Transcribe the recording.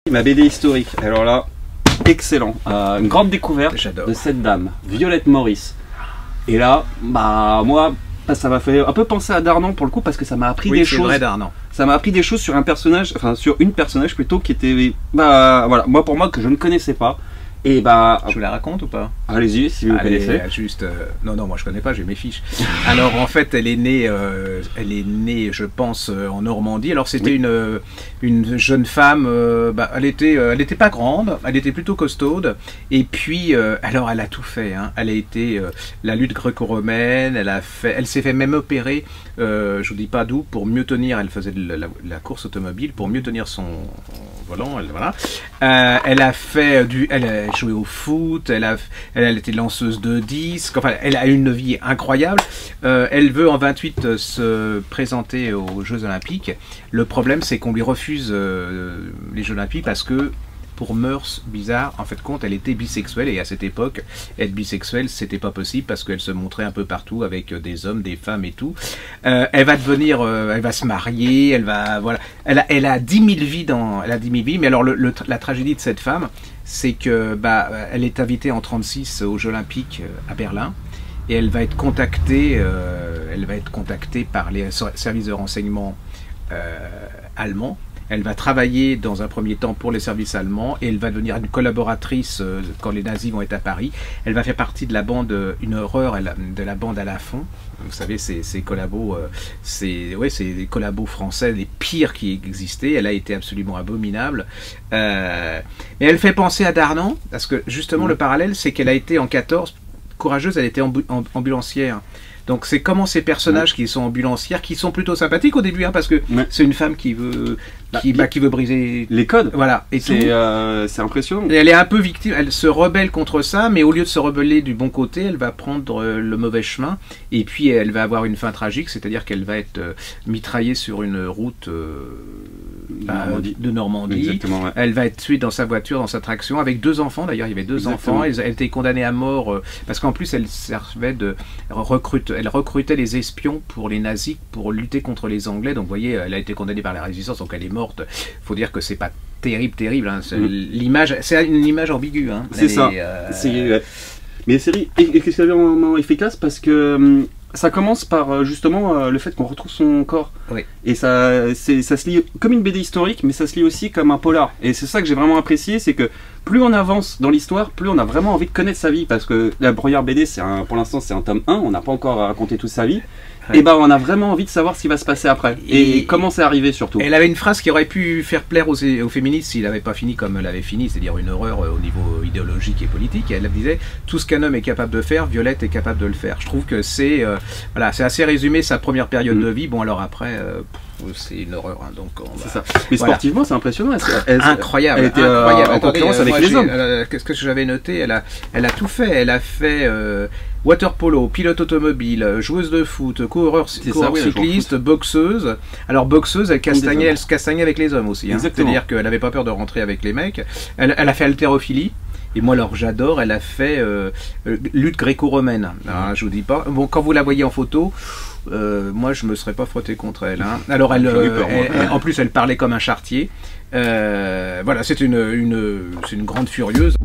Ma BD historique, alors là, excellent. Une grande découverte de cette dame, Violette Maurice. Et là, bah moi, ça m'a fait un peu penser à Darnan pour le coup, parce que ça m'a appris des choses. Vrai, Darnan. Ça m'a appris des choses sur un personnage, enfin sur une personnage plutôt qui était, bah voilà, moi pour moi que je ne connaissais pas. Et bah, je vous la raconte ou pas? Allez-y, si vous connaissez. Juste, non, moi je connais pas, j'ai mes fiches. Alors en fait, elle est née, je pense, en Normandie. Alors c'était une jeune femme. Elle était pas grande, elle était plutôt costaude. Et puis, alors elle a tout fait. Hein. Elle a été la lutte gréco-romaine. Elle s'est fait même opérer. Je vous dis pas d'où, pour mieux tenir. Elle faisait de la course automobile pour mieux tenir son volant. Voilà. Elle a fait elle a joué au foot, elle était lanceuse de disques, enfin elle a une vie incroyable. Elle veut en 28 se présenter aux Jeux Olympiques. Le problème c'est qu'on lui refuse les Jeux Olympiques parce que pour mœurs bizarres, en fait compte, elle était bisexuelle et à cette époque, être bisexuelle, c'était pas possible parce qu'elle se montrait un peu partout avec des hommes, des femmes et tout. Elle va devenir, elle va se marier, elle va, voilà, elle a 10 000 vies mais alors la tragédie de cette femme, c'est que elle est invitée en 36 aux Jeux Olympiques à Berlin et elle va être contactée par les services de renseignement allemands. Elle va travailler dans un premier temps pour les services allemands et elle va devenir une collaboratrice quand les nazis vont être à Paris. Elle va faire partie de la bande, une horreur de la bande à la fond. Vous savez, ces collabos, c'est des collabos français, les pires qui existaient. Elle a été absolument abominable. Mais elle fait penser à Darnan, parce que justement le parallèle, c'est qu'elle a été en 14, courageuse, elle était ambulancière. Donc c'est comment ces personnages qui sont ambulancières, qui sont plutôt sympathiques au début, hein, parce que c'est une femme qui veut, qui veut briser les codes. Voilà. Et c'est impressionnant. Et elle est un peu victime, elle se rebelle contre ça, mais au lieu de se rebeller du bon côté, elle va prendre le mauvais chemin, et puis elle va avoir une fin tragique, c'est-à-dire qu'elle va être mitraillée sur une route de Normandie. Exactement, ouais. Elle va être tuée dans sa voiture, dans sa traction, avec 2 enfants. D'ailleurs, il y avait 2 enfants. Elle était condamnée à mort parce qu'en plus, elle servait elle recrutait les espions pour les nazis pour lutter contre les Anglais. Donc, vous voyez, elle a été condamnée par la Résistance, donc elle est morte. Il faut dire que c'est pas terrible. Hein. L'image, c'est une image ambiguë. Hein. C'est ça. Mais la série est extrêmement efficace parce que ça commence par justement le fait qu'on retrouve son corps. Oui. Et ça se lit comme une BD historique, mais ça se lit aussi comme un polar. Et c'est ça que j'ai vraiment apprécié, c'est que plus on avance dans l'histoire, plus on a vraiment envie de connaître sa vie. Parce que la première BD, pour l'instant, c'est un tome 1, on n'a pas encore raconté toute sa vie. Ouais. Et on a vraiment envie de savoir ce qui va se passer après. Et comment c'est arrivé surtout. Elle avait une phrase qui aurait pu faire plaire aux féministes s'il n'avait pas fini comme elle avait fini, c'est-à-dire une horreur au niveau idéologique et politique. Et elle disait, tout ce qu'un homme est capable de faire, Violette est capable de le faire. Je trouve que c'est assez résumé sa première période de vie. Bon alors après, c'est une horreur. Hein, donc c'est ça. Mais sportivement, c'est impressionnant. Incroyable. Elle était en concurrence avec les hommes. Qu'est-ce que j'avais noté, elle a tout fait. Elle a fait water polo, pilote automobile, joueuse de foot, coureur cycliste, boxeuse. Alors boxeuse, elle castagnait avec les hommes aussi. Hein. C'est-à-dire qu'elle n'avait pas peur de rentrer avec les mecs. Elle a fait haltérophilie. Et moi, alors, j'adore, elle a fait lutte gréco-romaine. Je vous dis pas. Bon, quand vous la voyez en photo, moi, je me serais pas frotté contre elle. Hein. Alors, en plus, elle parlait comme un charretier. Voilà, c'est une grande furieuse.